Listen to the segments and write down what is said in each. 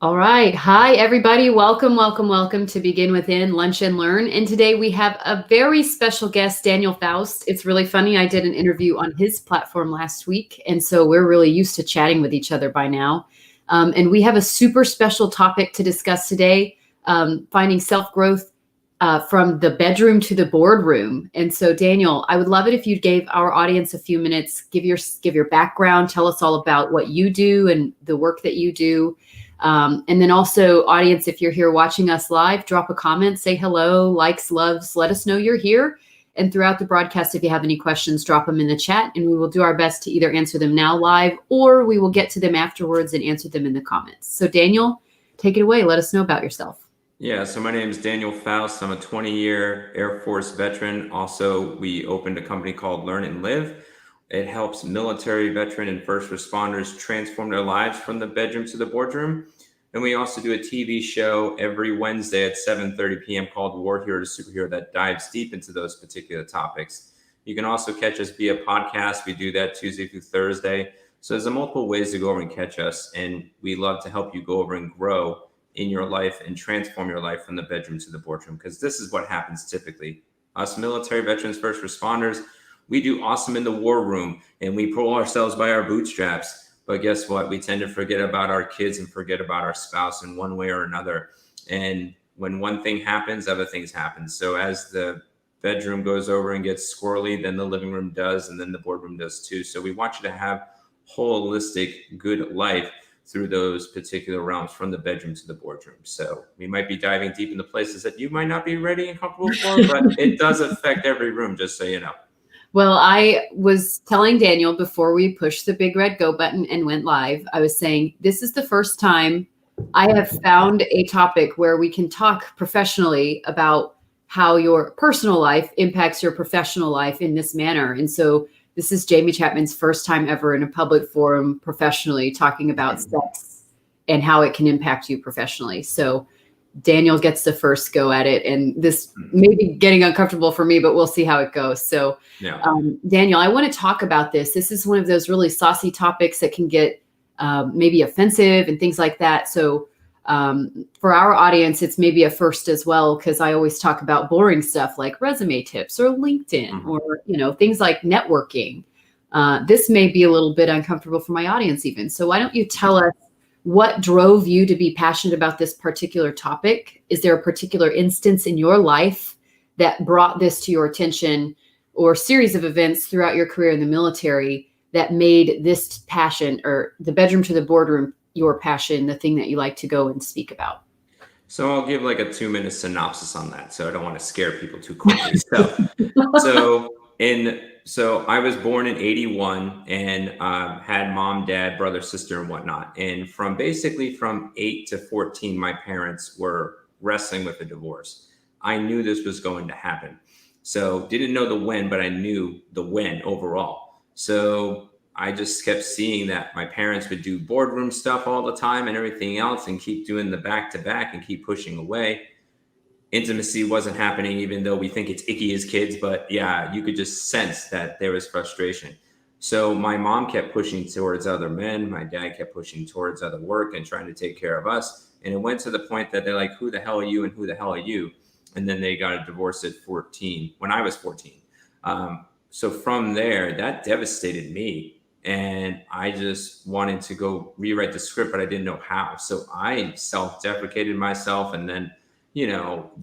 All right. Hi, everybody. Welcome, welcome, welcome to Begin Within Lunch and Learn. And today we have a very special guest, Daniel Faust. It's really funny. I did an interview on his platform last week. And so we're really used to chatting with each other by now. And we have a super special topic to discuss today, finding self-growth from the bedroom to the boardroom. And so, Daniel, I would love it if you gave our audience a few minutes, give your background, tell us all about what you do and the work that you do. And then also, audience, if you're here watching us live, drop a comment, say hello, likes, loves, let us know you're here. And throughout the broadcast, if you have any questions, drop them in the chat and we will do our best to either answer them now live or we will get to them afterwards and answer them in the comments. So Daniel, take it away. Let us know about yourself. Yeah, so my name is Daniel Faust. I'm a 20-year Air Force veteran. Also, we opened a company called Learn and Live. It helps military, veteran, and first responders transform their lives from the bedroom to the boardroom. And we also do a TV show every Wednesday at 7:30 p.m. called War Hero to Superhero that dives deep into those particular topics. You can also catch us via podcast. We do that Tuesday through Thursday. So there's multiple ways to go over and catch us. And we love to help you go over and grow in your life and transform your life from the bedroom to the boardroom, because this is what happens typically. Us military veterans, first responders, we do awesome in the war room and we pull ourselves by our bootstraps. But guess what? We tend to forget about our kids and forget about our spouse in one way or another. And when one thing happens, other things happen. So as the bedroom goes over and gets squirrely, then the living room does, and then the boardroom does too. So we want you to have holistic, good life through those particular realms from the bedroom to the boardroom. So we might be diving deep into places that you might not be ready and comfortable for, but it does affect every room, just so you know. Well, I was telling Daniel before we pushed the big red go button and went live, I was saying, this is the first time I have found a topic where we can talk professionally about how your personal life impacts your professional life in this manner. And so this is Jaime Chapman's first time ever in a public forum professionally talking about sex and how it can impact you professionally. So Daniel gets the first go at it, and this may be getting uncomfortable for me, but we'll see how it goes. So, Yeah. Daniel, I want to talk about this. This is one of those really saucy topics that can get maybe offensive and things like that. So, for our audience, it's maybe a first as well, because I always talk about boring stuff like resume tips or LinkedIn or things like networking. This may be a little bit uncomfortable for my audience even. So, why don't you tell us what drove you to be passionate about this particular topic? Is there a particular instance in your life that brought this to your attention, or series of events throughout your career in the military that made this passion, or the bedroom to the boardroom, your passion, the thing that you like to go and speak about? So I'll give like a 2-minute synopsis on that. So I don't want to scare people too quickly. So I was born in 81 and had mom, dad, brother, sister, and whatnot. And from 8 to 14, my parents were wrestling with a divorce. I knew this was going to happen. So didn't know the when, but I knew the when overall. So I just kept seeing that my parents would do boardroom stuff all the time and everything else and keep doing the back to back and keep pushing away. Intimacy wasn't happening, even though we think it's icky as kids. But yeah, you could just sense that there was frustration. So my mom kept pushing towards other men. My dad kept pushing towards other work and trying to take care of us. And it went to the point that they're like, who the hell are you and who the hell are you? And then they got a divorce at 14, when I was 14. So from there, that devastated me. And I just wanted to go rewrite the script, but I didn't know how. So I self-deprecated myself and then,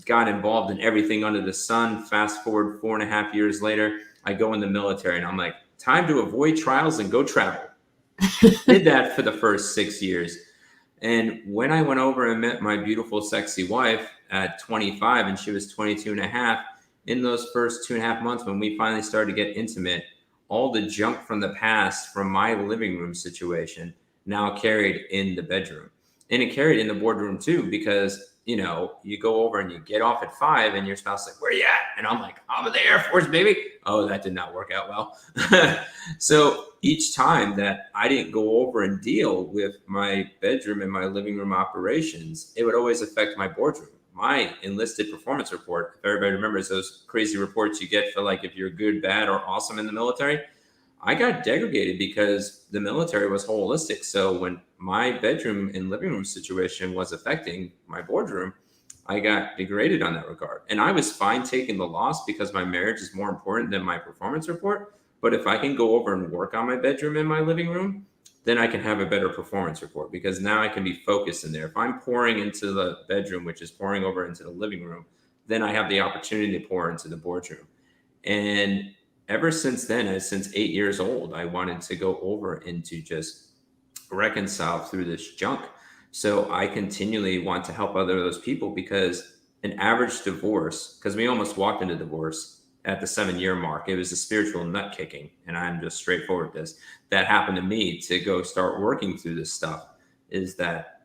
got involved in everything under the sun. Fast forward 4.5 years later, I go in the military and I'm like, time to avoid trials and go travel. Did that for the first 6 years. And when I went over and met my beautiful, sexy wife at 25 and she was 22 and a half, in those first 2.5 months, when we finally started to get intimate, all the junk from the past, from my living room situation, now carried in the bedroom. And it carried in the boardroom too, because, you go over and you get off at 5 and your spouse is like, where you at? And I'm like, I'm in the Air Force, baby. Oh, that did not work out well. So each time that I didn't go over and deal with my bedroom and my living room operations, it would always affect my boardroom. My enlisted performance report, if everybody remembers those crazy reports you get for like if you're good, bad, or awesome in the military, I got degraded because the military was holistic. So when my bedroom and living room situation was affecting my boardroom, I got degraded on that regard. And I was fine taking the loss because my marriage is more important than my performance report. But if I can go over and work on my bedroom and my living room, then I can have a better performance report because now I can be focused in there. If I'm pouring into the bedroom, which is pouring over into the living room, then I have the opportunity to pour into the boardroom. And ever since then, since 8 years old, I wanted to go over and to just reconcile through this junk. So I continually want to help other those people because an average divorce, because we almost walked into divorce at the 7 year mark. It was a spiritual nut kicking. And I'm just straightforward with this. That happened to me to go start working through this stuff is that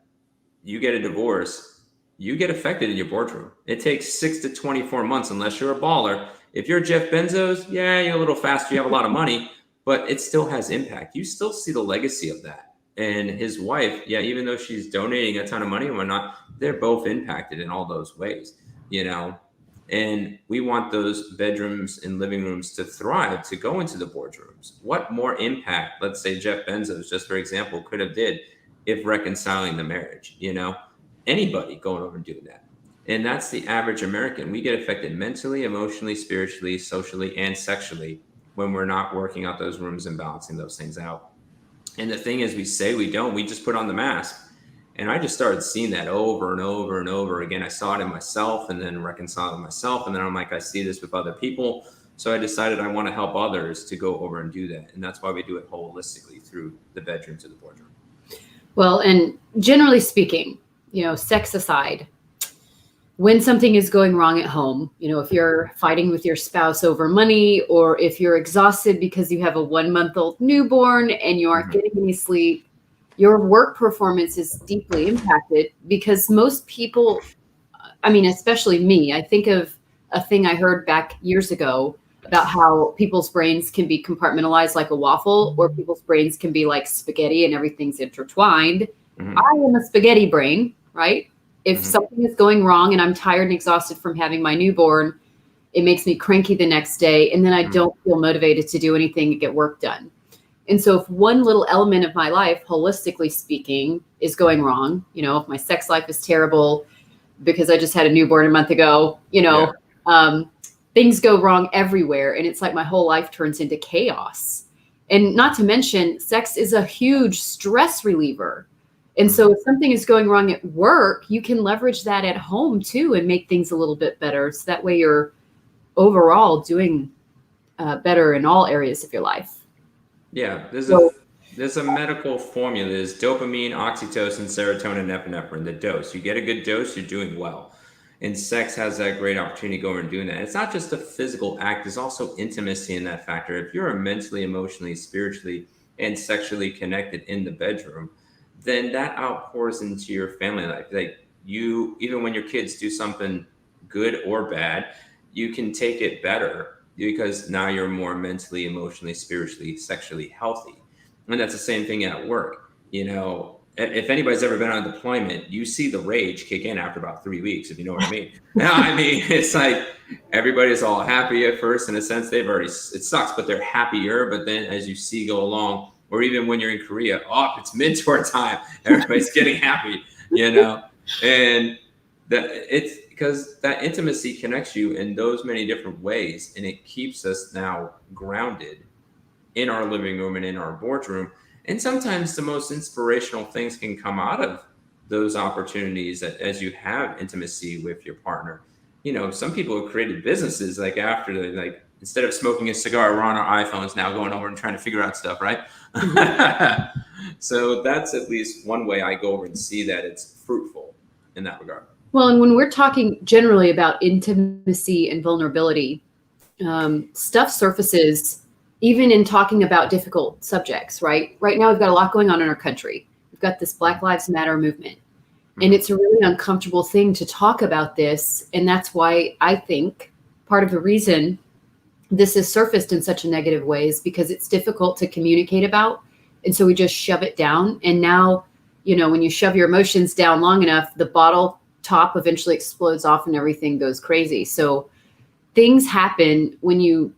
you get a divorce, you get affected in your boardroom. It takes 6 to 24 months unless you're a baller. If you're Jeff Bezos, yeah, you're a little faster, you have a lot of money, but it still has impact. You still see the legacy of that. And his wife, yeah, even though she's donating a ton of money and whatnot, they're both impacted in all those ways, you know. And we want those bedrooms and living rooms to thrive, to go into the boardrooms. What more impact, let's say Jeff Bezos, just for example, could have did if reconciling the marriage, you know? Anybody going over and doing that. And that's the average American. We get affected mentally, emotionally, spiritually, socially, and sexually when we're not working out those rooms and balancing those things out. And the thing is, we say we don't, we just put on the mask. And I just started seeing that over and over and over again. I saw it in myself and then reconciling myself. And then I'm like, I see this with other people. So I decided I want to help others to go over and do that. And that's why we do it holistically through the bedroom to the boardroom. Well, and generally speaking, sex aside, when something is going wrong at home, if you're fighting with your spouse over money, or if you're exhausted because you have a 1-month-old newborn and you aren't getting any sleep, your work performance is deeply impacted because most people, especially me, I think of a thing I heard back years ago about how people's brains can be compartmentalized like a waffle, or people's brains can be like spaghetti and everything's intertwined. I am a spaghetti brain, right? If something is going wrong and I'm tired and exhausted from having my newborn, it makes me cranky the next day. And then I don't feel motivated to do anything to get work done. And so if one little element of my life, holistically speaking, is going wrong, if my sex life is terrible because I just had a newborn a month ago, things go wrong everywhere. And it's like my whole life turns into chaos. And not to mention, sex is a huge stress reliever. And so if something is going wrong at work, you can leverage that at home too and make things a little bit better. So that way you're overall doing better in all areas of your life. Yeah, there's a medical formula. There's dopamine, oxytocin, serotonin, epinephrine, the dose. You get a good dose, you're doing well. And sex has that great opportunity to go over and doing that. It's not just a physical act, there's also intimacy in that factor. If you're mentally, emotionally, spiritually, and sexually connected in the bedroom, then that outpours into your family life. Like you, even when your kids do something good or bad, you can take it better because now you're more mentally, emotionally, spiritually, sexually healthy. And that's the same thing at work. If anybody's ever been on deployment, you see the rage kick in after about 3 weeks, if you know what I mean. It's like everybody's all happy at first. In a sense, it sucks, but they're happier. But then as you see go along, or even when you're in Korea, it's mentor time. Everybody's getting happy, and it's because that intimacy connects you in those many different ways. And it keeps us now grounded in our living room and in our boardroom. And sometimes the most inspirational things can come out of those opportunities as you have intimacy with your partner. Some people have created businesses like after instead of smoking a cigar, we're on our iPhones now going over and trying to figure out stuff, right? So that's at least one way I go over and see that it's fruitful in that regard. Well, and when we're talking generally about intimacy and vulnerability, stuff surfaces even in talking about difficult subjects, right? Right now, we've got a lot going on in our country. We've got this Black Lives Matter movement. And it's a really uncomfortable thing to talk about this. And that's why I think part of the reason this is surfaced in such a negative way is because it's difficult to communicate about. And so we just shove it down. And now, when you shove your emotions down long enough, the bottle top eventually explodes off and everything goes crazy. So things happen when you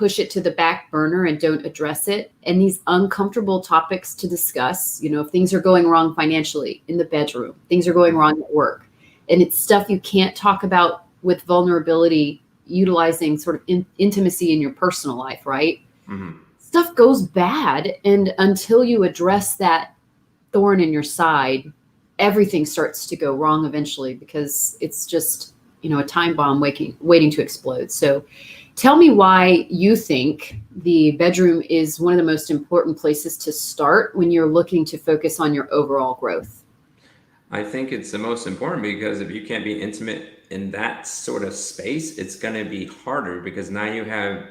push it to the back burner and don't address it. And these uncomfortable topics to discuss, if things are going wrong financially in the bedroom, things are going wrong at work, and it's stuff you can't talk about with vulnerability, utilizing sort of intimacy in your personal life, right? Mm-hmm. Stuff goes bad. And until you address that thorn in your side, everything starts to go wrong eventually, because it's just, a time bomb waiting to explode. So tell me why you think the bedroom is one of the most important places to start when you're looking to focus on your overall growth. I think it's the most important because if you can't be intimate in that sort of space, it's going to be harder, because now you have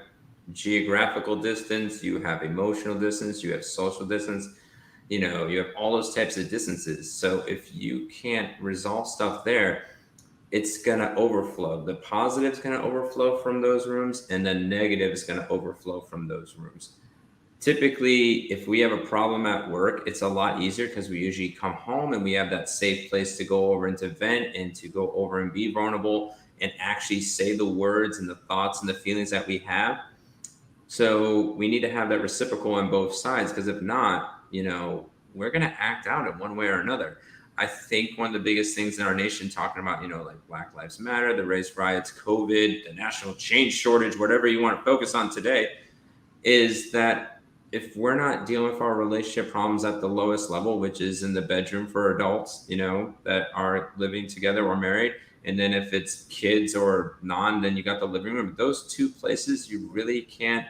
geographical distance, you have emotional distance, you have social distance, you have all those types of distances. So if you can't resolve stuff there, it's going to overflow. The positive is going to overflow from those rooms, and the negative is going to overflow from those rooms. Typically, if we have a problem at work, it's a lot easier because we usually come home and we have that safe place to go over and to vent and to go over and be vulnerable and actually say the words and the thoughts and the feelings that we have. So we need to have that reciprocal on both sides, because if not, we're going to act out in one way or another. I think one of the biggest things in our nation, talking about, like Black Lives Matter, the race riots, COVID, the national change shortage, whatever you want to focus on today, is that if we're not dealing with our relationship problems at the lowest level, which is in the bedroom for adults, that are living together or married, and then if it's kids or non, then you got the living room. Those two places, you really can't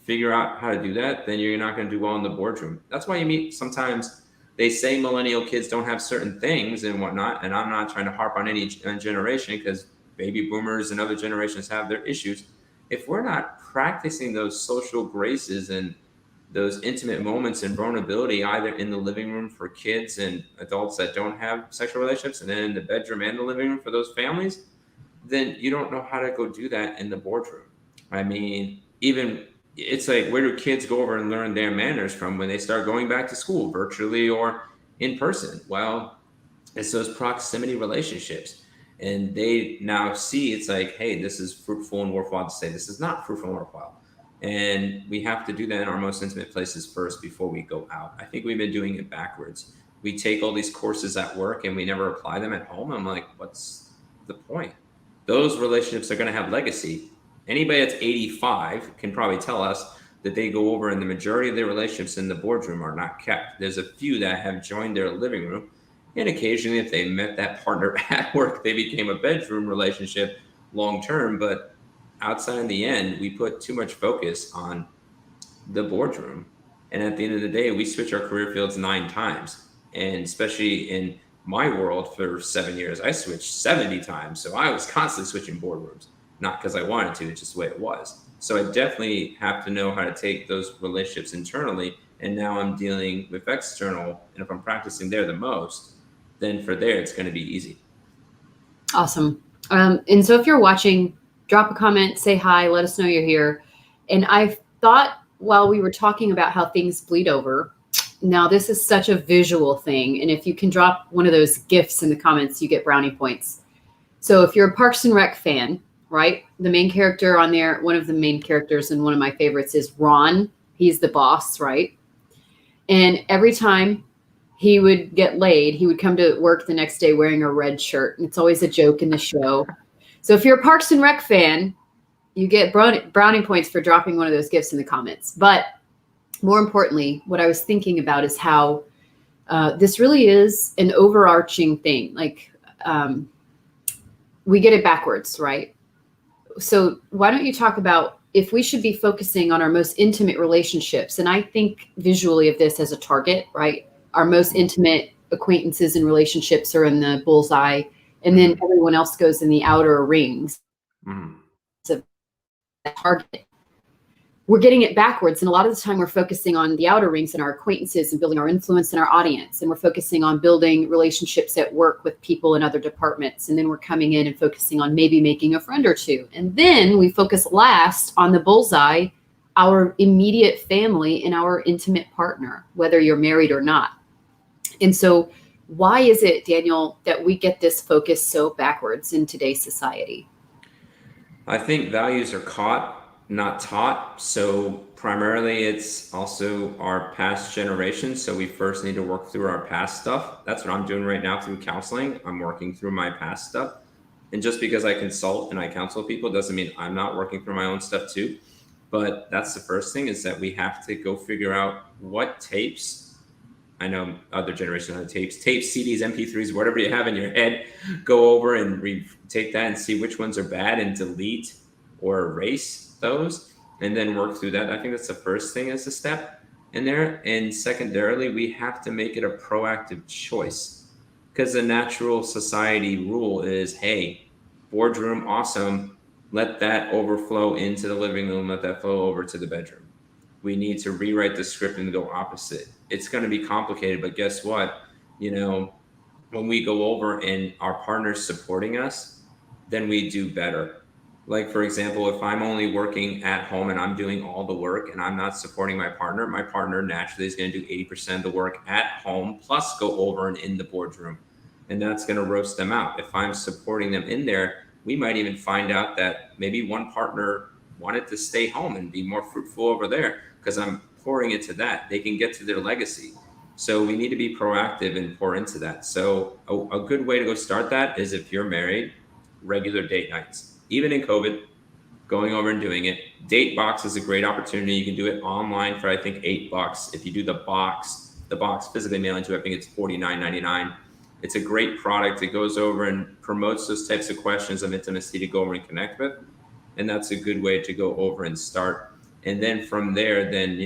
figure out how to do that, then you're not going to do well in the boardroom. That's why you meet sometimes. They say millennial kids don't have certain things and whatnot, and I'm not trying to harp on any generation, because baby boomers and other generations have their issues. If we're not practicing those social graces and those intimate moments and vulnerability, either in the living room for kids and adults that don't have sexual relationships, and then in the bedroom and the living room for those families, then you don't know how to go do that in the boardroom. I mean, even it's like, where do kids go over and learn their manners from when they start going back to school, virtually or in person? Well, it's those proximity relationships. And they now see, it's like, hey, this is fruitful and worthwhile to say. This is not fruitful and worthwhile. And we have to do that in our most intimate places first before we go out. I think we've been doing it backwards. We take all these courses at work and we never apply them at home. I'm like, what's the point? Those relationships are going to have legacy. Anybody that's 85 can probably tell us that they go over, and the majority of their relationships in the boardroom are not kept. There's a few that have joined their living room, and occasionally if they met that partner at work, they became a bedroom relationship long term. But outside, in the end, we put too much focus on the boardroom. And at the end of the day, we switch our career fields 9 times. And especially in my world, for 7 years, I switched 70 times. So I was constantly switching boardrooms, not because I wanted to, it's just the way it was. So I definitely have to know how to take those relationships internally. And now I'm dealing with external. And if I'm practicing there the most, then for there, it's going to be easy. Awesome. And so if you're watching, drop a comment, say hi, let us know you're here. And I thought, while we were talking about how things bleed over, now this is such a visual thing. And if you can drop one of those GIFs in the comments, you get brownie points. So if you're a Parks and Rec fan, right? The main character on there, one of the main characters and one of my favorites is Ron. He's the boss, right? And every time he would get laid, he would come to work the next day wearing a red shirt. And it's always a joke in the show. So if you're a Parks and Rec fan, you get brownie points for dropping one of those GIFs in the comments. But more importantly, what I was thinking about is how this really is an overarching thing. Like, we get it backwards, right? So why don't you talk about if we should be focusing on our most intimate relationships? And I think visually of this as a target, right? Our most intimate acquaintances and relationships are in the bullseye, and then everyone else goes in the outer rings of that target. We're getting it backwards. And a lot of the time we're focusing on the outer rings and our acquaintances and building our influence in our audience. And we're focusing on building relationships at work with people in other departments. And then we're coming in and focusing on maybe making a friend or two. And then we focus last on the bullseye, our immediate family and our intimate partner, whether you're married or not. And so why is it, Daniel, that we get this focus so backwards in today's society? I think values are caught not taught. So primarily it's also our past generation. So we first need to work through our past stuff. That's what I'm doing right now through counseling. I'm working through my past stuff. And just because I consult and I counsel people doesn't mean I'm not working through my own stuff too. But that's the first thing, is that we have to go figure out what tapes. I know other generations have tapes, CDs, MP3s, whatever you have in your head. Go over and take that and see which ones are bad and delete or erase those, and then work through that. I think that's the first thing as a step in there. And secondarily, we have to make it a proactive choice, because the natural society rule is, hey, boardroom, awesome. Let that overflow into the living room. Let that flow over to the bedroom. We need to rewrite the script and go opposite. It's going to be complicated, but guess what? You know, when we go over and our partner's supporting us, then we do better. Like, for example, if I'm only working at home and I'm doing all the work and I'm not supporting my partner naturally is going to do 80% of the work at home, plus go over and in the boardroom. And that's going to roast them out. If I'm supporting them in there, we might even find out that maybe one partner wanted to stay home and be more fruitful over there because I'm pouring into that. They can get to their legacy. So we need to be proactive and pour into that. So a good way to go start that is, if you're married, regular date nights. Even in COVID, going over and doing it. Date box is a great opportunity. You can do it online for, I think, $8. If you do the box physically mailing to, I think it's $49.99. It's a great product. It goes over and promotes those types of questions of intimacy to go over and connect with. And that's a good way to go over and start. And then from there, then,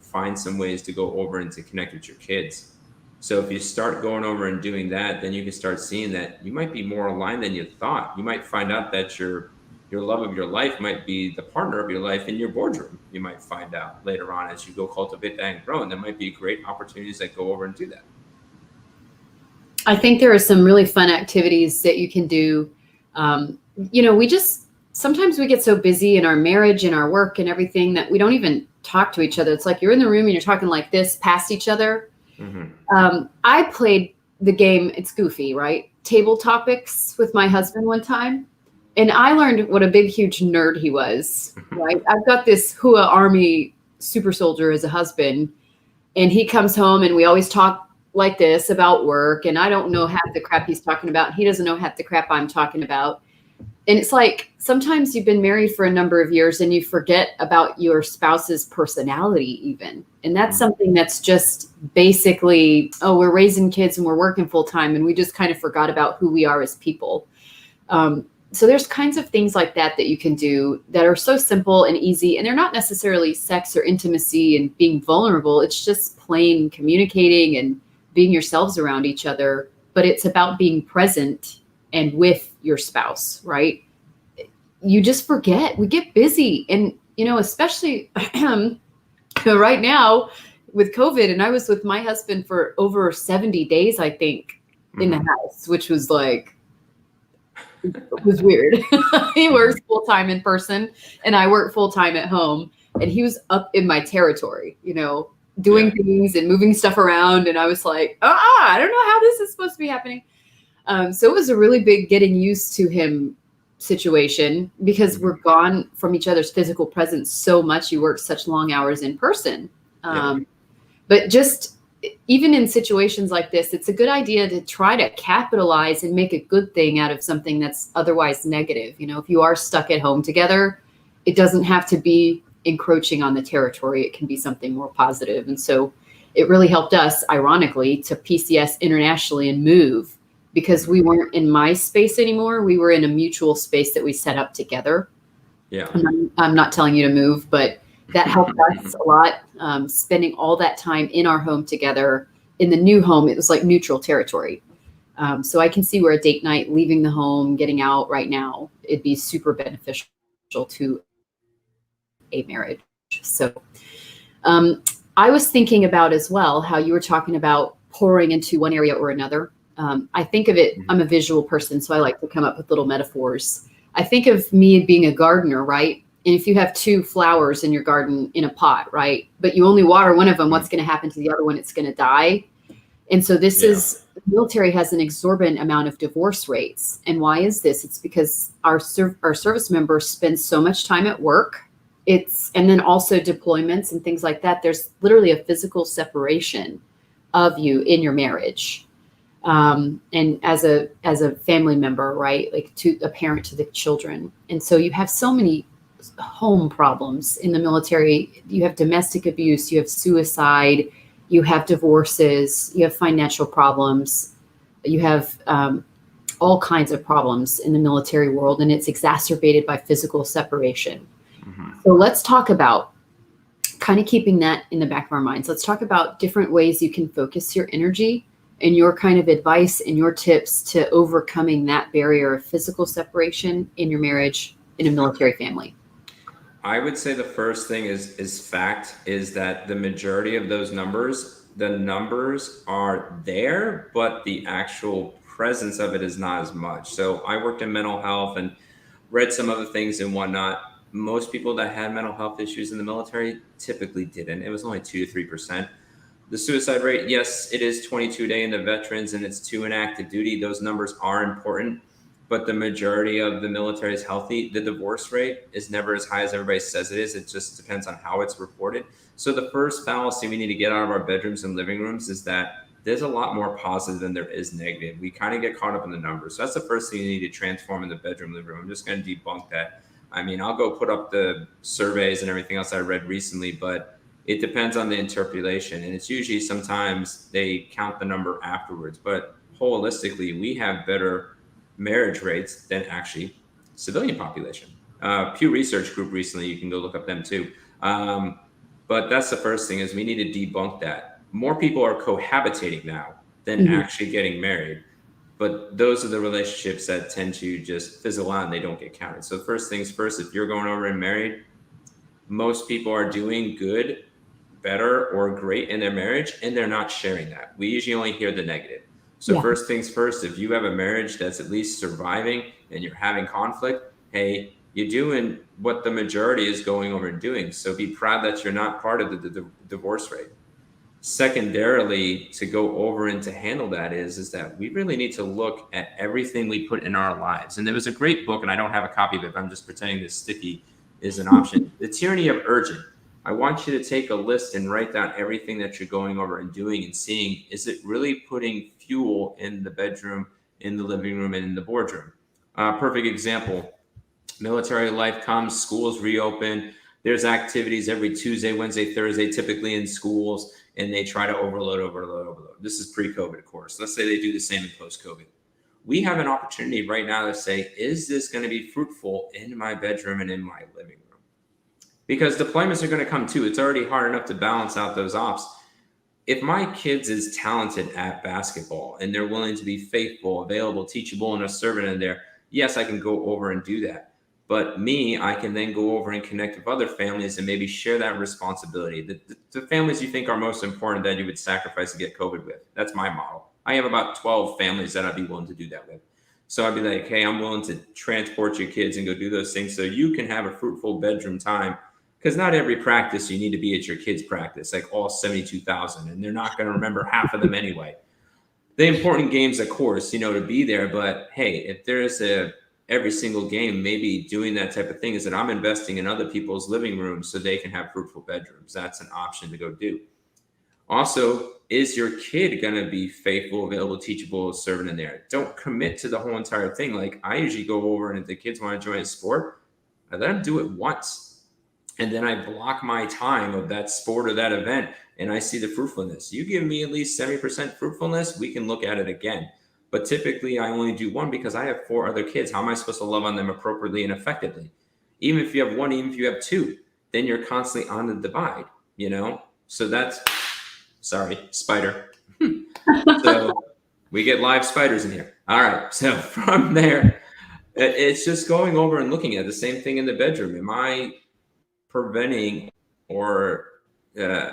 find some ways to go over and to connect with your kids. So if you start going over and doing that, then you can start seeing that you might be more aligned than you thought. You might find out that your love of your life might be the partner of your life in your boardroom. You might find out later on as you go cultivate that and grow. And there might be great opportunities that go over and do that. I think there are some really fun activities that you can do. Sometimes we get so busy in our marriage and our work and everything that we don't even talk to each other. It's like you're in the room and you're talking like this past each other. Mm-hmm. I played the game, it's goofy, right? Table Topics with my husband one time. And I learned what a big, huge nerd he was, right? I've got this Hua Army super soldier as a husband, and he comes home and we always talk like this about work. And I don't know half the crap he's talking about. He doesn't know half the crap I'm talking about. And it's like, sometimes you've been married for a number of years and you forget about your spouse's personality even. And that's something that's just basically, we're raising kids and we're working full time. And we just kind of forgot about who we are as people. So there's kinds of things like that you can do that are so simple and easy. And they're not necessarily sex or intimacy and being vulnerable. It's just plain communicating and being yourselves around each other. But it's about being present and with your spouse, right? You just forget. We get busy. And, especially right now with COVID, and I was with my husband for over 70 days, I think, in the house, which was like, it was weird. He works full time in person and I work full time at home, and he was up in my territory, doing things and moving stuff around. And I was like, I don't know how this is supposed to be happening. So it was a really big getting used to him situation, because we're gone from each other's physical presence so much. You work such long hours in person. But just even in situations like this, it's a good idea to try to capitalize and make a good thing out of something that's otherwise negative. If you are stuck at home together, it doesn't have to be encroaching on the territory. It can be something more positive. And so it really helped us, ironically, to PCS internationally and move, because we weren't in my space anymore. We were in a mutual space that we set up together. Yeah. I'm not telling you to move, but that helped us a lot. Spending all that time in our home together. In the new home, it was like neutral territory. So I can see where a date night, leaving the home, getting out right now, it'd be super beneficial to a marriage. So I was thinking about as well how you were talking about pouring into one area or another. I think of it, I'm a visual person, so I like to come up with little metaphors. I think of me being a gardener, right? And if you have two flowers in your garden in a pot, right? But you only water one of them, what's going to happen to the other one? It's going to die. And so this is, the military has an exorbitant amount of divorce rates. And why is this? It's because our service members spend so much time at work and then also deployments and things like that. There's literally a physical separation of you in your marriage. And as a family member, right? Like to a parent to the children. And so you have so many home problems in the military. You have domestic abuse, you have suicide, you have divorces, you have financial problems, you have all kinds of problems in the military world, and it's exacerbated by physical separation. So let's talk about kind of keeping that in the back of our minds. Let's talk about different ways you can focus your energy and your kind of advice and your tips to overcoming that barrier of physical separation in your marriage in a military family. I would say the first thing is fact is that the majority of those numbers, the numbers are there, but the actual presence of it is not as much. So I worked in mental health and read some other things and whatnot. Most people that had mental health issues in the military typically didn't. It was only 2 to 3%. The suicide rate, yes, it is 22 day in the veterans and it's 2 in active duty. Those numbers are important, but the majority of the military is healthy. The divorce rate is never as high as everybody says it is. It just depends on how it's reported. So the first fallacy we need to get out of our bedrooms and living rooms is that there's a lot more positive than there is negative. We kind of get caught up in the numbers. So that's the first thing you need to transform in the bedroom, living room. I'm just going to debunk that. I mean, I'll go put up the surveys and everything else I read recently, but it depends on the interpolation. And it's usually sometimes they count the number afterwards. But holistically, we have better marriage rates than actually civilian population. Pew Research Group recently, you can go look up them too. But that's the first thing is we need to debunk that. More people are cohabitating now than actually getting married. But those are the relationships that tend to just fizzle out and they don't get counted. So first things first, if you're going over and married, most people are doing good, better, or great in their marriage, and they're not sharing that. We usually only hear the negative. So first things first, if you have a marriage that's at least surviving and you're having conflict, hey, you're doing what the majority is going over and doing. So be proud that you're not part of the divorce rate. Secondarily, to go over and to handle that is that we really need to look at everything we put in our lives. And there was a great book, and I don't have a copy of it, but I'm just pretending this sticky is an option. The Tyranny of Urgent. I want you to take a list and write down everything that you're going over and doing and seeing, is it really putting fuel in the bedroom, in the living room, and in the boardroom? Perfect example, military life comes, schools reopen, there's activities every Tuesday, Wednesday, Thursday, typically in schools, and they try to overload. This is pre-COVID, of course. Let's say they do the same in post-COVID. We have an opportunity right now to say, is this going to be fruitful in my bedroom and in my living room? Because deployments are going to come too. It's already hard enough to balance out those ops. If my kids is talented at basketball and they're willing to be faithful, available, teachable, and a servant in there, yes, I can go over and do that. But me, I can then go over and connect with other families and maybe share that responsibility. The families you think are most important that you would sacrifice to get COVID with. That's my model. I have about 12 families that I'd be willing to do that with. So I'd be like, hey, I'm willing to transport your kids and go do those things so you can have a fruitful bedroom time. Because not every practice you need to be at your kids' practice, like all 72,000, and they're not going to remember half of them anyway. The important games, of course, to be there. But hey, if there's every single game, maybe doing that type of thing is that I'm investing in other people's living rooms so they can have fruitful bedrooms. That's an option to go do. Also, is your kid going to be faithful, available, teachable, servant in there? Don't commit to the whole entire thing. Like I usually go over and if the kids want to join a sport, I let them do it once. And then I block my time of that sport or that event and I see the fruitfulness. You give me at least 70% fruitfulness, we can look at it again. But typically I only do one because I have 4 other kids. How am I supposed to love on them appropriately and effectively? Even if you have 1, even if you have 2, then you're constantly on the divide, So that's, sorry, spider. So we get live spiders in here. All right. So from there, it's just going over and looking at the same thing in the bedroom. Am I preventing or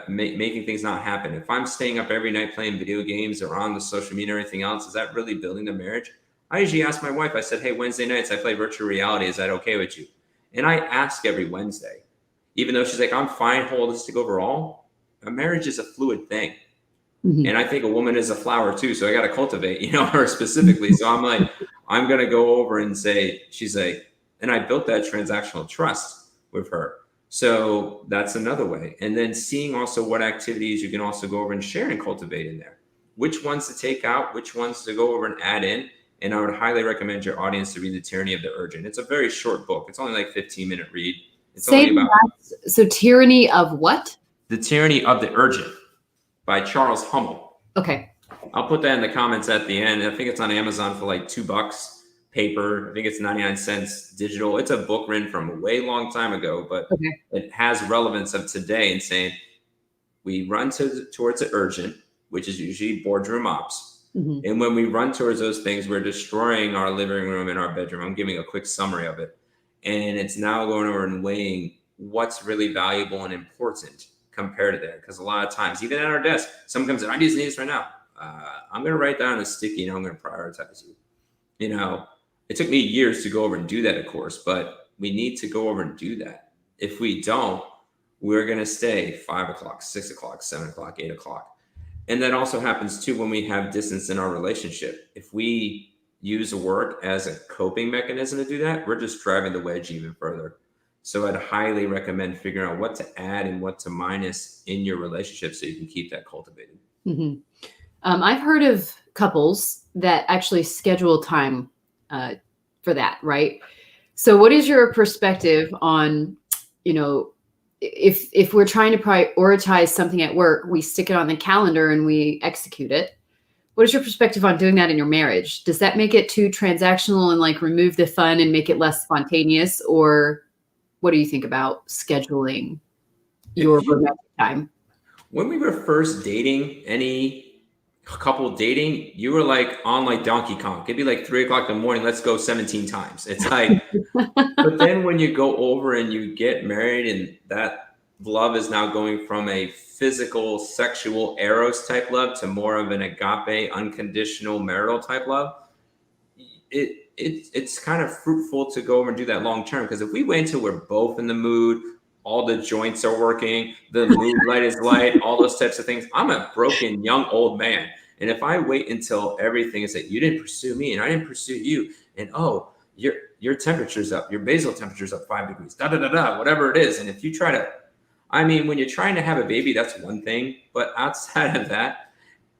making things not happen? If I'm staying up every night playing video games or on the social media or anything else, is that really building the marriage? I usually ask my wife, I said, hey, Wednesday nights I play virtual reality. Is that okay with you? And I ask every Wednesday, even though she's like, I'm fine, holistic overall. A marriage is a fluid thing. And I think a woman is a flower too. So I got to cultivate, her specifically. So I'm like, I'm going to go over and say, she's like, and I built that transactional trust with her. So that's another way. And then seeing also what activities you can also go over and share and cultivate in there. Which ones to take out, which ones to go over and add in. And I would highly recommend your audience to read The Tyranny of the Urgent. It's a very short book. It's only like 15-minute read. It's Say only about that. So Tyranny of what? The Tyranny of the Urgent by Charles Hummel. Okay. I'll put that in the comments at the end. I think it's on Amazon for like $2 paper. I think it's 99 cents digital. It's a book written from a way long time ago, but it has relevance of today and saying we run towards the urgent, which is usually boardroom ops. Mm-hmm. And when we run towards those things, we're destroying our living room and our bedroom. I'm giving a quick summary of it. And it's now going over and weighing what's really valuable and important compared to that. Because a lot of times, even at our desk, someone comes in, I just need this right now. I'm going to write down a sticky and I'm going to prioritize you. You know, it took me years to go over and do that, of course, but we need to go over and do that. If we don't, we're going to stay 5 o'clock, 6 o'clock, 7 o'clock, 8 o'clock. And that also happens too when we have distance in our relationship. If we use work as a coping mechanism to do that, we're just driving the wedge even further. So I'd highly recommend figuring out what to add and what to minus in your relationship so you can keep that cultivated. Mm-hmm. I've heard of couples that actually schedule time for that, right? So what is your perspective on, you know, if we're trying to prioritize something at work, we stick it on the calendar and we execute it. What is your perspective on doing that in your marriage? Does that make it too transactional and like remove the fun and make it less spontaneous? Or what do you think about scheduling your romantic time? When we were first dating, any couple dating, you were like on like Donkey Kong. It'd be like 3 o'clock in the morning. Let's go 17 times. It's like, but then when you go over and you get married and that love is now going from a physical, sexual eros type love to more of an agape, unconditional marital type love, it's kind of fruitful to go over and do that long term. Because if we wait until we're both in the mood, all the joints are working, the mood light is light, all those types of things, I'm a broken young old man. And if I wait until everything is that you didn't pursue me and I didn't pursue you, and oh, your temperature's up, your basal temperature's up 5 degrees, whatever it is. And if you try to, I mean, when you're trying to have a baby, that's one thing. But outside of that,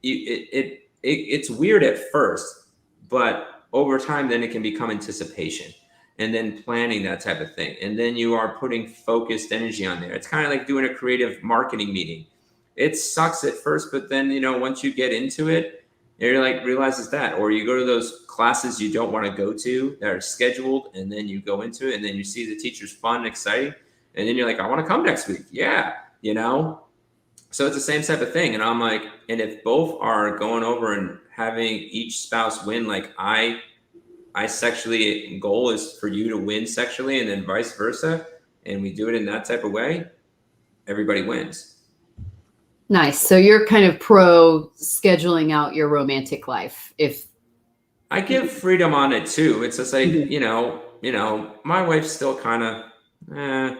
it's weird at first, but over time, then it can become anticipation and then planning that type of thing. And then you are putting focused energy on there. It's kind of like doing a creative marketing meeting. It sucks at first, but then, you know, once you get into it, you're like, realizes that, or you go to those classes you don't want to go to that are scheduled, and then you go into it and then you see the teacher's fun and exciting. And then you're like, I want to come next week. Yeah. You know, so it's the same type of thing. And I'm like, and if both are going over and having each spouse win, like I sexually, goal is for you to win sexually and then vice versa, and we do it in that type of way, everybody wins. Nice. So you're kind of pro scheduling out your romantic life. If I give freedom on it too. It's just like, you know, my wife's still kind of,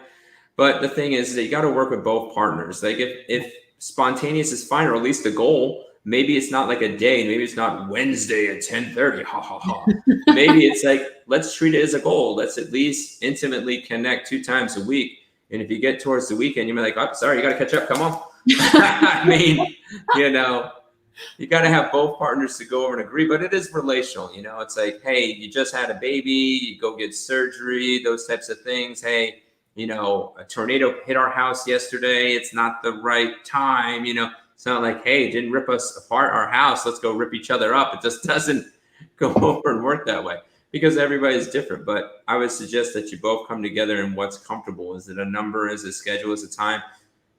but the thing is that you got to work with both partners. Like if spontaneous is fine, or at least the goal, maybe it's not like a day, maybe it's not Wednesday at 10:30, ha ha ha. Maybe it's like, let's treat it as a goal. Let's at least intimately connect 2 times a week. And if you get towards the weekend, you're like, oh, sorry, you got to catch up. Come on. I mean, you know, you got to have both partners to go over and agree, but it is relational. You know, it's like, hey, you just had a baby, you go get surgery, those types of things. Hey, you know, a tornado hit our house yesterday. It's not the right time. You know, it's not like, hey, it didn't rip us apart, our house. Let's go rip each other up. It just doesn't go over and work that way because everybody's different. But I would suggest that you both come together in what's comfortable. Is it a number? Is it a schedule? Is it time?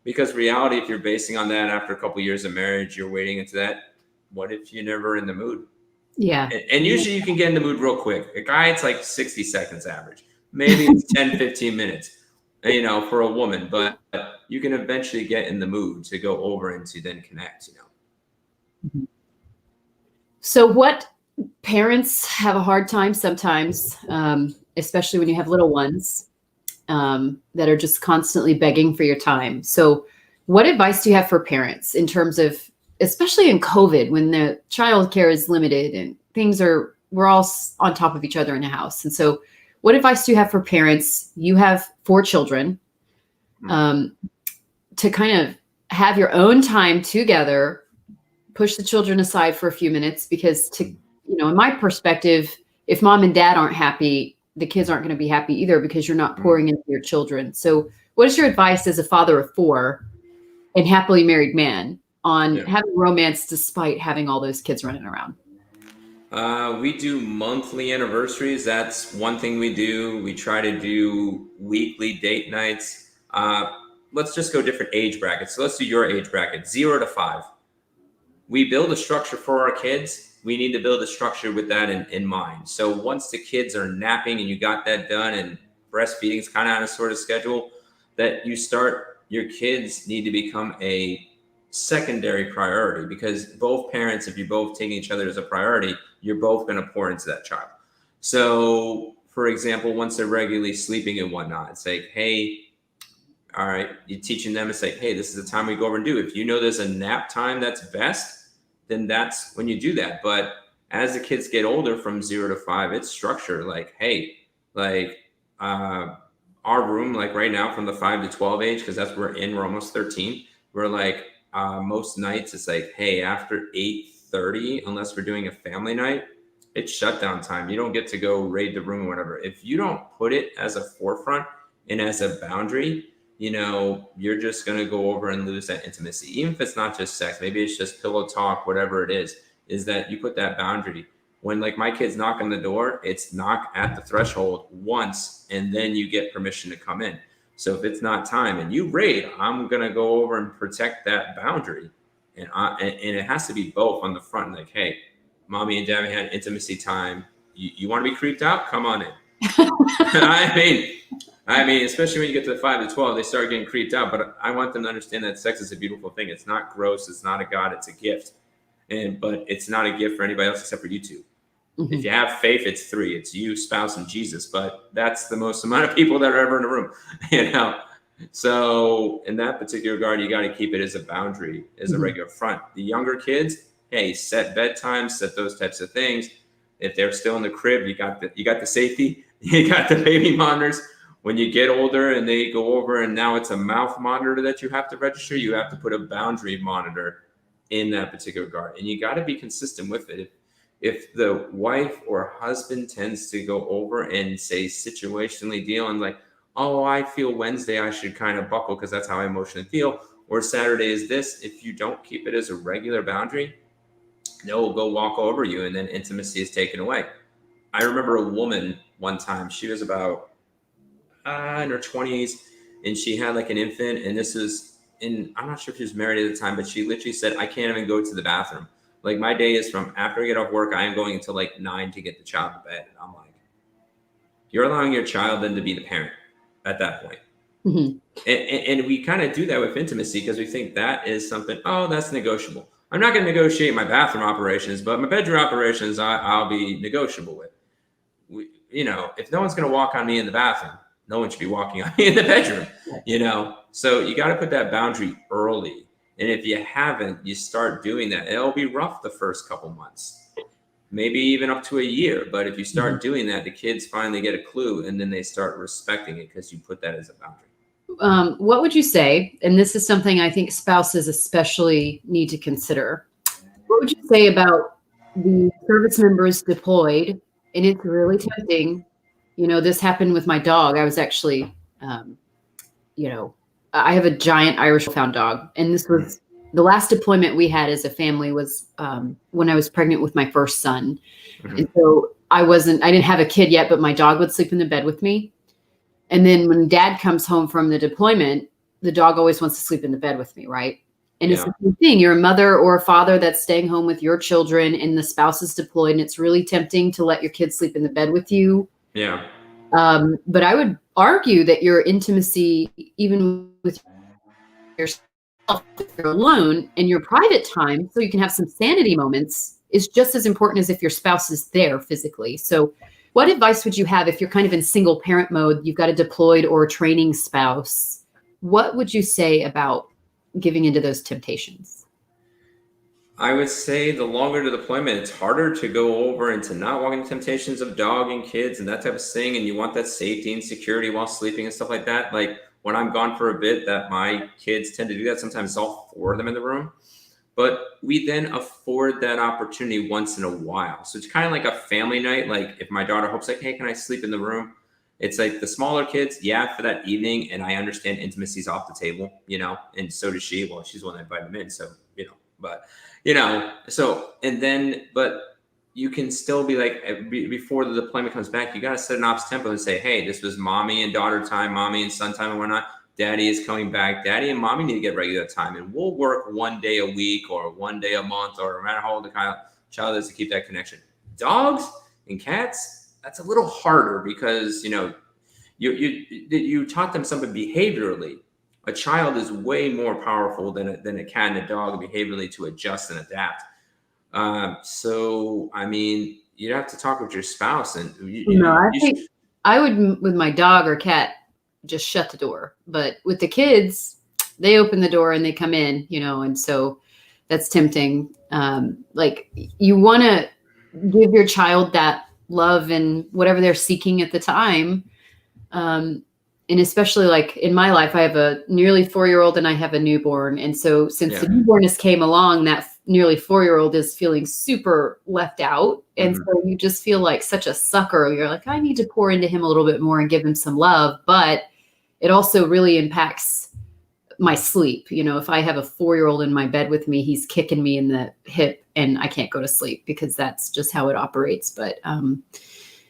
Because reality, if you're basing on that after a couple of years of marriage, you're waiting into that. What if you're never in the mood? Yeah. And usually you can get in the mood real quick. A guy, it's like 60 seconds average. Maybe it's 10, 15 minutes, you know, for a woman. But you can eventually get in the mood to go over and to then connect, you know. So what parents have a hard time sometimes, especially when you have little ones, that are just constantly begging for your time. So what advice do you have for parents in terms of, especially in COVID, when the childcare is limited and we're all on top of each other in the house. And so what advice do you have for parents? You have 4 children. um, to kind of have your own time together, push the children aside for a few minutes, because in my perspective, if mom and dad aren't happy, the kids aren't going to be happy either, because you're not pouring into your children. So what is your advice as a father of 4 and happily married man on having romance despite having all those kids running around? We do monthly anniversaries. That's one thing we do. We try to do weekly date nights. Let's just go different age brackets. So let's do your age bracket, 0 to 5. We build a structure for our kids. We need to build a structure with that in mind. So once the kids are napping and you got that done, and breastfeeding is kind of on a sort of schedule, that your kids need to become a secondary priority, because both parents, if you're both taking each other as a priority, you're both going to pour into that child. So for example, once they're regularly sleeping and whatnot, it's like, hey, all right, you're teaching them, it's like, hey, this is the time we go over and do. If you know there's a nap time that's best, then that's when you do that. But as the kids get older, from 0 to 5, it's structure. Like, hey, like our room, like right now, from the 5 to 12 age, because that's we're almost 13. We're like, most nights it's like, hey, after 8:30, unless we're doing a family night, it's shutdown time. You don't get to go raid the room or whatever. If you don't put it as a forefront and as a boundary, you're just going to go over and lose that intimacy. Even if it's not just sex, maybe it's just pillow talk, whatever it is that you put that boundary. When like my kids knock on the door, it's knock at the threshold once, and then you get permission to come in. So if it's not time and you raid, I'm going to go over and protect that boundary. And it has to be both on the front. Like, hey, mommy and daddy had intimacy time. You want to be creeped out? Come on in. I mean, especially when you get to the 5 to 12, they start getting creeped out. But I want them to understand that sex is a beautiful thing. It's not gross. It's not a god. It's a gift. But it's not a gift for anybody else except for you two. Mm-hmm. If you have faith, it's 3. It's you, spouse, and Jesus. But that's the most amount of people that are ever in a room, So in that particular regard, you got to keep it as a boundary, as a regular front. The younger kids, hey, set bedtime, set those types of things. If they're still in the crib, you got the safety, you got the baby monitors. When you get older and they go over and now it's a mouth monitor that you have to register, you have to put a boundary monitor in that particular regard. And you got to be consistent with it. If the wife or husband tends to go over and say situationally dealing like, oh, I feel Wednesday, I should kind of buckle because that's how I emotionally feel, or Saturday is this, if you don't keep it as a regular boundary, they'll go walk over you and then intimacy is taken away. I remember a woman one time, she was about in her 20s, and she had like an infant, and I'm not sure if she was married at the time, but she literally said, I can't even go to the bathroom. Like my day is from after I get off work, I am going until like 9 to get the child to bed. And I'm like, you're allowing your child then to be the parent at that point. Mm-hmm. And we kind of do that with intimacy because we think that is something, oh, that's negotiable. I'm not going to negotiate my bathroom operations, but my bedroom operations, I'll be negotiable with. If no one's going to walk on me in the bathroom, no one should be walking on me in the bedroom, So you got to put that boundary early. And if you haven't, you start doing that. It'll be rough the first couple months, maybe even up to a year. But if you start doing that, the kids finally get a clue, and then they start respecting it because you put that as a boundary. What would you say, and this is something I think spouses especially need to consider, what would you say about the service members deployed? And it's really tempting. This happened with my dog. I was actually, I have a giant Irish Wolfhound dog. And this was the last deployment we had as a family was when I was pregnant with my first son. Mm-hmm. And so I didn't have a kid yet, but my dog would sleep in the bed with me. And then when dad comes home from the deployment, the dog always wants to sleep in the bed with me, right? And it's the same thing. You're a mother or a father that's staying home with your children and the spouse is deployed, and it's really tempting to let your kids sleep in the bed with you. Yeah. But I would argue that your intimacy, even with yourself, if you're alone, and your private time, so you can have some sanity moments, is just as important as if your spouse is there physically. So what advice would you have if you're kind of in single parent mode, you've got a deployed or a training spouse? What would you say about giving into those temptations? I would say the longer the deployment, it's harder to go over and to not walk into temptations of dog and kids and that type of thing. And you want that safety and security while sleeping and stuff like that. Like when I'm gone for a bit that my kids tend to do that. Sometimes it's all four of them in the room. But we then afford that opportunity once in a while. So it's kind of like a family night. Like if my daughter hopes like, hey, can I sleep in the room? It's like the smaller kids, yeah, for that evening. And I understand intimacy's off the table, and so does she. Well, she's the one that invited them in. So, but, but you can still be like, before the deployment comes back, you got to set an ops tempo and say, hey, this was mommy and daughter time, mommy and son time and whatnot. Daddy is coming back. Daddy and mommy need to get regular time. And we'll work one day a week or one day a month or no matter how old the child is to keep that connection. Dogs and cats, that's a little harder because, you taught them something behaviorally. A child is way more powerful than a cat and a dog behaviorally to adjust and adapt. So, I mean, you'd have to talk with your spouse and I think I would, with my dog or cat, just shut the door. But with the kids, they open the door and they come in, and so that's tempting. Like you want to give your child that love and whatever they're seeking at the time. And especially like in my life, I have a nearly 4-year-old and I have a newborn. And so since the newbornness came along, that nearly 4-year-old is feeling super left out. And so you just feel like such a sucker. You're like, I need to pour into him a little bit more and give him some love. But it also really impacts my sleep. If I have a 4-year-old in my bed with me, he's kicking me in the hip and I can't go to sleep because that's just how it operates. But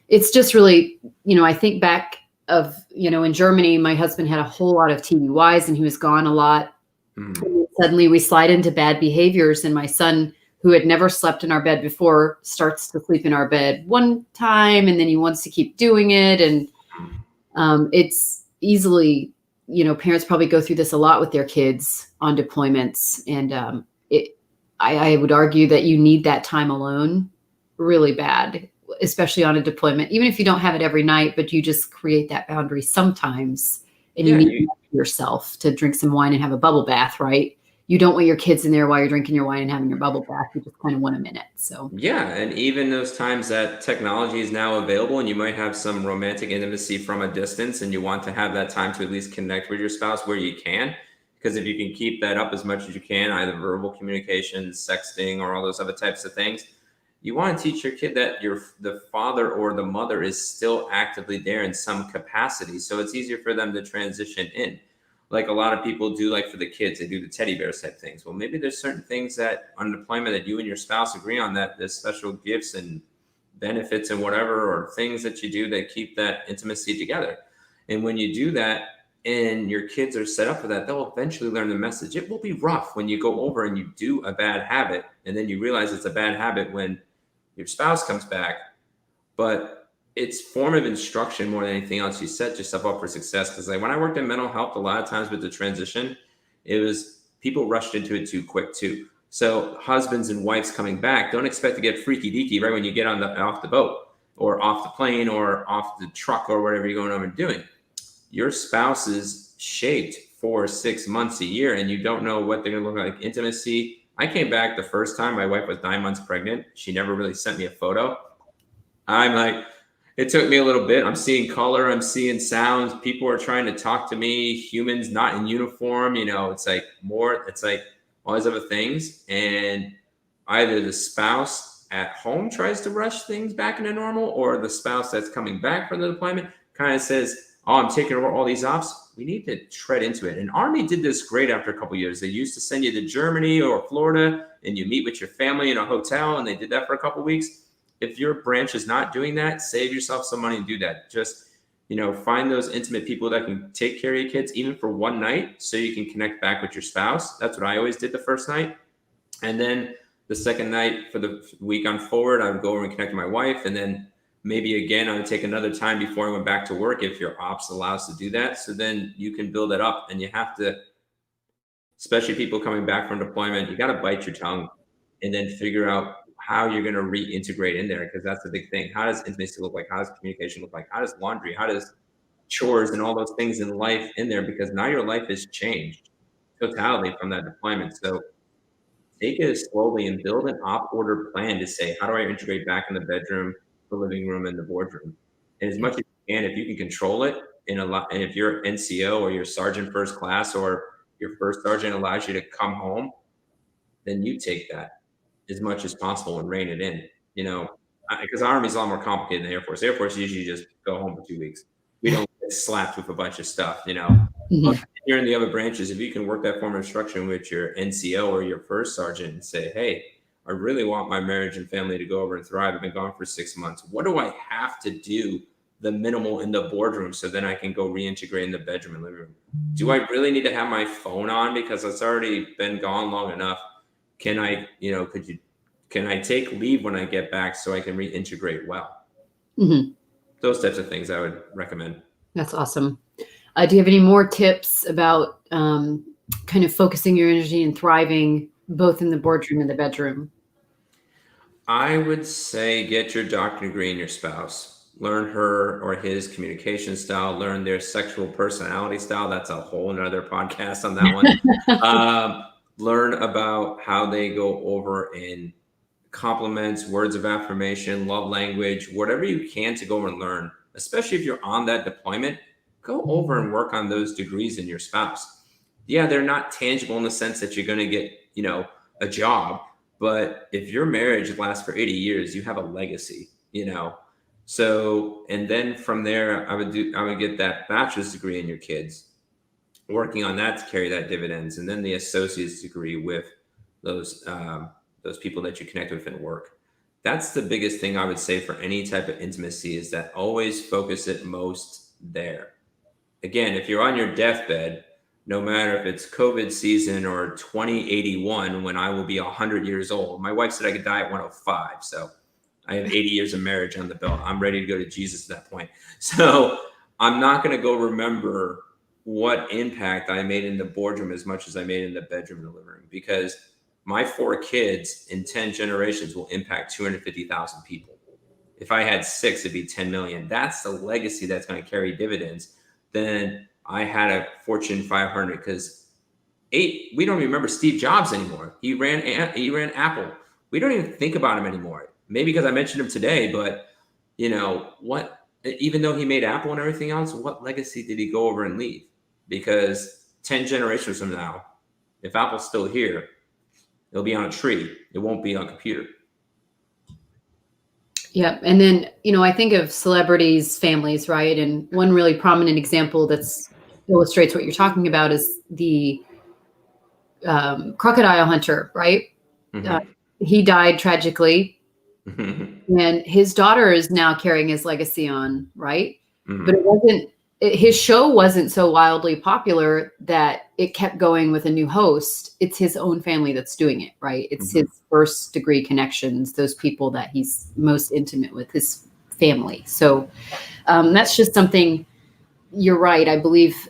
it's just really, I think back of, in Germany, my husband had a whole lot of TDYs and he was gone a lot. And suddenly we slide into bad behaviors. And my son, who had never slept in our bed before, starts to sleep in our bed one time and then he wants to keep doing it. And it's easily, parents probably go through this a lot with their kids on deployments. And I would argue that you need that time alone really bad, especially on a deployment, even if you don't have it every night, but you just create that boundary sometimes and you need yourself to drink some wine and have a bubble bath, right? You don't want your kids in there while you're drinking your wine and having your bubble bath. You just kind of want a minute. So yeah, and even those times that technology is now available and you might have some romantic intimacy from a distance and you want to have that time to at least connect with your spouse where you can, because if you can keep that up as much as you can, either verbal communication, sexting, or all those other types of things, you want to teach your kid that the father or the mother is still actively there in some capacity, so it's easier for them to transition in. Like a lot of people do, like for the kids, they do the teddy bear type things. Well, maybe there's certain things that on deployment that you and your spouse agree on, that there's special gifts and benefits and whatever, or things that you do that keep that intimacy together. And when you do that and your kids are set up for that, they'll eventually learn the message. It will be rough when you go over and you do a bad habit and then you realize it's a bad habit when your spouse comes back, but it's formative instruction more than anything else. You set yourself up for success. Because like when I worked in mental health, a lot of times with the transition, it was people rushed into it too quick too. So husbands and wives coming back, don't expect to get freaky deaky right when you get off the boat or off the plane or off the truck or whatever you're going over and doing. Your spouse is shaped for 6 months, a year, and you don't know what they're going to look like. Intimacy. I came back the first time my wife was 9 months pregnant. She never really sent me a photo. I'm like, it took me a little bit. I'm seeing color. I'm seeing sounds. People are trying to talk to me. Humans not in uniform. It's like all these other things. And either the spouse at home tries to rush things back into normal, or the spouse that's coming back from the deployment kind of says, oh, I'm taking over all these ops. We need to tread into it. And Army did this great after a couple of years. They used to send you to Germany or Florida and you meet with your family in a hotel, and they did that for a couple of weeks. If your branch is not doing that, save yourself some money and do that. Just, find those intimate people that can take care of your kids, even for one night, so you can connect back with your spouse. That's what I always did the first night. And then the second night for the week on forward, I would go over and connect with my wife. And then maybe again, I would take another time before I went back to work if your ops allows to do that. So then you can build that up, and you have to, especially people coming back from deployment, you got to bite your tongue and then figure out how you're going to reintegrate in there, because that's the big thing. How does intimacy look like? How does communication look like? How does laundry? How does chores and all those things in life in there? Because now your life has changed totality from that deployment. So take it slowly and build an op order plan to say, how do I integrate back in the bedroom, the living room, and the boardroom? And as much as you can, if you can control it, and if your NCO or your sergeant first class or your first sergeant allows you to come home, then you take that as much as possible and rein it in. You know, because our Army's a lot more complicated than the Air Force. Air Force usually just go home for 2 weeks. We don't get slapped with a bunch of stuff, you know. But Mhm. you're in the other branches, if you can work that form of instruction with your NCO or your first sergeant and say, hey, I really want my marriage and family to go over and thrive. I've been gone for 6 months. What do I have to do the minimal in the boardroom so then I can go reintegrate in the bedroom and living room? Do I really need to have my phone on because it's already been gone long enough? Can I, can I take leave when I get back so I can reintegrate well? Mhm. Those types of things I would recommend. That's awesome. Do you have any more tips about kind of focusing your energy and thriving both in the boardroom and the bedroom? I would say get your doctorate degree in your spouse. Learn her or his communication style. Learn their sexual personality style. That's a whole nother podcast on that one. Learn about how they go over in compliments, words of affirmation, love language, whatever you can to go over and learn, especially if you're on that deployment, go over and work on those degrees in your spouse. Yeah, they're not tangible in the sense that you're going to get, a job, but if your marriage lasts for 80 years, you have a legacy, you know. So, and then from there, I would get that bachelor's degree in your kids, working on that to carry that dividends, and then the associate's degree with those those people that you connect with in work. That's the biggest thing I would say for any type of intimacy is that always focus it most there. Again, if you're on your deathbed, no matter if it's COVID season or 2081 when I will be 100 years old. My wife said I could die at 105, so I have 80 years of marriage on the belt. I'm ready to go to Jesus at that point. So I'm not going to go remember what impact I made in the boardroom as much as I made in the bedroom and the living room, because my 4 kids in 10 generations will impact 250,000 people. If I had 6, it'd be 10 million. That's the legacy that's going to carry dividends. Then I had a Fortune 500 because we don't even remember Steve Jobs anymore. He ran Apple. We don't even think about him anymore. Maybe because I mentioned him today, but what? Even though he made Apple and everything else, what legacy did he go over and leave? Because 10 generations from now, if Apple's still here, it'll be on a tree. It won't be on a computer. Yeah. And then, I think of celebrities, families, right? And one really prominent example that's illustrates what you're talking about is the crocodile hunter, right? Uh, Mm-hmm. he died tragically, Mm-hmm. and his daughter is now carrying his legacy on, right? But Mm-hmm. his show wasn't so wildly popular that it kept going with a new host. It's his own family that's doing it, right? It's Mm-hmm. his first degree connections, those people that he's most intimate with, his family. So that's just something. You're right. I believe,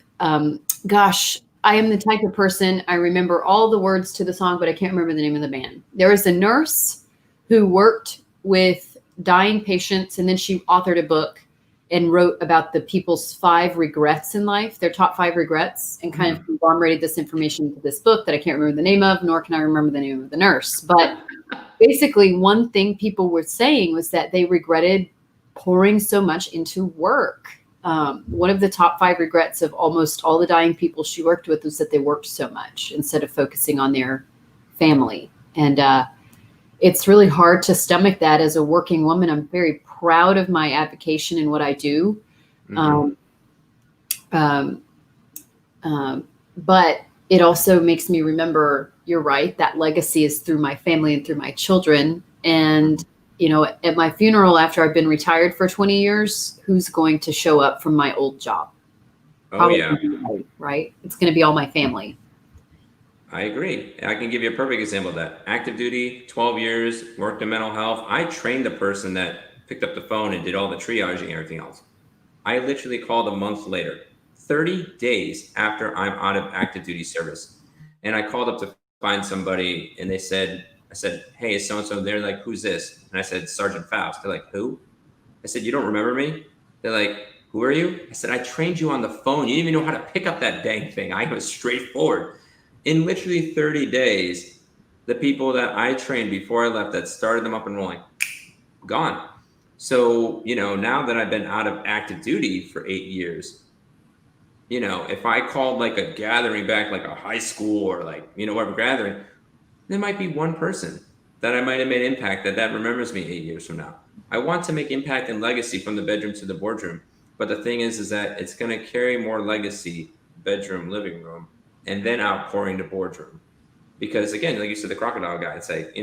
gosh, I am the type of person, I remember all the words to the song, but I can't remember the name of the band. There was a nurse who worked with dying patients, and then she authored a book and wrote about the people's 5 regrets in life, their top 5 regrets, and kind of conglomerated this information into this book that I can't remember the name of, nor can I remember the name of the nurse. But basically, one thing people were saying was that they regretted pouring so much into work. One of the top 5 regrets of almost all the dying people she worked with was that they worked so much instead of focusing on their family. And it's really hard to stomach that as a working woman. I'm very proud of my advocation and what I do. Mm-hmm. Um, um, but it also makes me remember, you're right, that legacy is through my family and through my children. And, at my funeral, after I've been retired for 20 years, who's going to show up from my old job? Oh Probably yeah. nobody, right? It's going to be all my family. I agree. I can give you a perfect example of that. Active duty, 12 years, worked in mental health. I trained the person that picked up the phone and did all the triaging and everything else. I literally called a month later, 30 days after I'm out of active duty service. And I called up to find somebody and I said, hey, is so-and-so? They're like, who's this? And I said, Sergeant Faust. They're like, who? I said, you don't remember me? They're like, who are you? I said, I trained you on the phone. You didn't even know how to pick up that dang thing. I was straightforward. In literally 30 days, the people that I trained before I left that started them up and rolling, gone. So, now that I've been out of active duty for 8 years, if I called like a gathering back, like a high school or like, whatever gathering, there might be one person that I might have made impact that remembers me 8 years from now. I want to make impact and legacy from the bedroom to the boardroom. But the thing is that it's going to carry more legacy, bedroom, living room, and then outpouring to boardroom. Because again, like you said, the crocodile guy, it's like,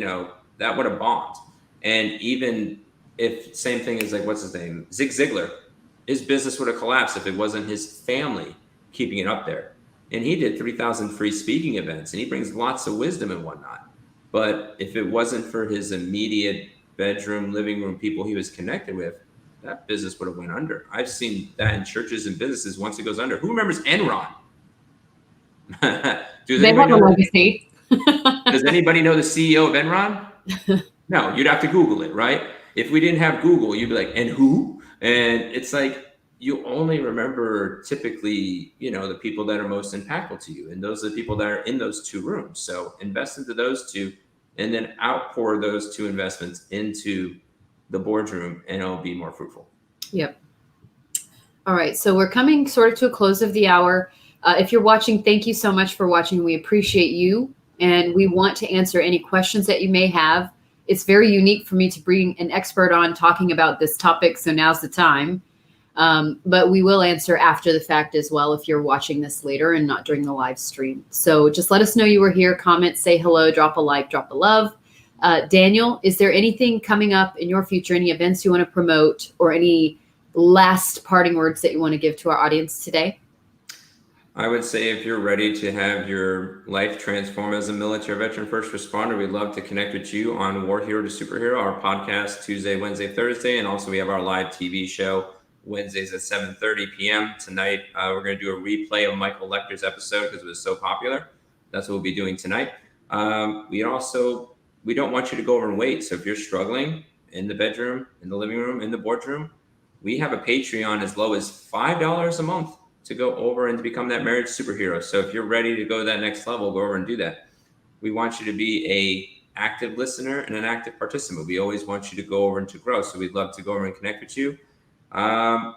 that would have bombed. And even if same thing as like, what's his name? Zig Ziglar, his business would have collapsed if it wasn't his family keeping it up there. And he did 3,000 free speaking events and he brings lots of wisdom and whatnot. But if it wasn't for his immediate bedroom, living room people he was connected with, that business would have went under. I've seen that in churches and businesses once it goes under. Who remembers Enron? They have a legacy. Does anybody know the CEO of Enron? No, you'd have to Google it, right? If we didn't have Google, you'd be like, and who? And it's like, you only remember typically, the people that are most impactful to you. And those are the people that are in those two rooms. So invest into those two and then outpour those two investments into the boardroom and it'll be more fruitful. Yep. All right. So we're coming sort of to a close of the hour. If you're watching, thank you so much for watching. We appreciate you. And we want to answer any questions that you may have. It's very unique for me to bring an expert on talking about this topic. So now's the time. But we will answer after the fact as well if you're watching this later and not during the live stream. So just let us know you were here, comment, say hello, drop a like, drop a love. Daniel, is there anything coming up in your future, any events you want to promote or any last parting words that you want to give to our audience today? I would say if you're ready to have your life transform as a military veteran first responder, we'd love to connect with you on War Hero to Superhero, our podcast Tuesday, Wednesday, Thursday. And also we have our live TV show Wednesdays at 7:30 p.m. Tonight, we're going to do a replay of Michael Lecter's episode because it was so popular. That's what we'll be doing tonight. We don't want you to go over and wait. So if you're struggling in the bedroom, in the living room, in the boardroom, we have a Patreon as low as $5 a month to go over and to become that marriage superhero. So if you're ready to go to that next level, go over and do that. We want you to be a active listener and an active participant. We always want you to go over and to grow. So we'd love to go over and connect with you.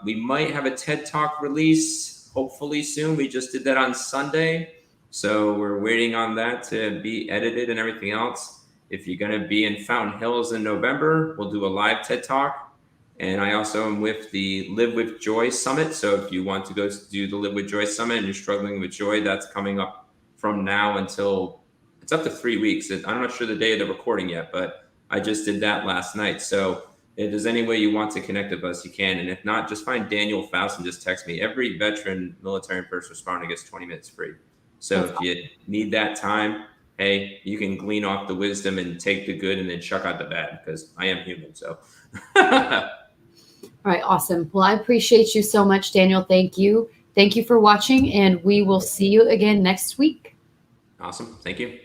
We might have a TED Talk release hopefully soon. We just did that on Sunday. So we're waiting on that to be edited and everything else. If you're going to be in Fountain Hills in November, we'll do a live TED Talk. And I also am with the Live with Joy Summit. So if you want to go do the Live with Joy Summit and you're struggling with joy, that's coming up from now until it's up to 3 weeks. I'm not sure the day of the recording yet, but I just did that last night. So if there's any way you want to connect with us, you can. And if not, just find Daniel Faust and just text me. Every veteran, military, and first responder gets 20 minutes free. So if you need that time, hey, you can glean off the wisdom and take the good and then chuck out the bad because I am human. So. All right. Awesome. Well, I appreciate you so much, Daniel. Thank you. Thank you for watching, and we will see you again next week. Awesome. Thank you.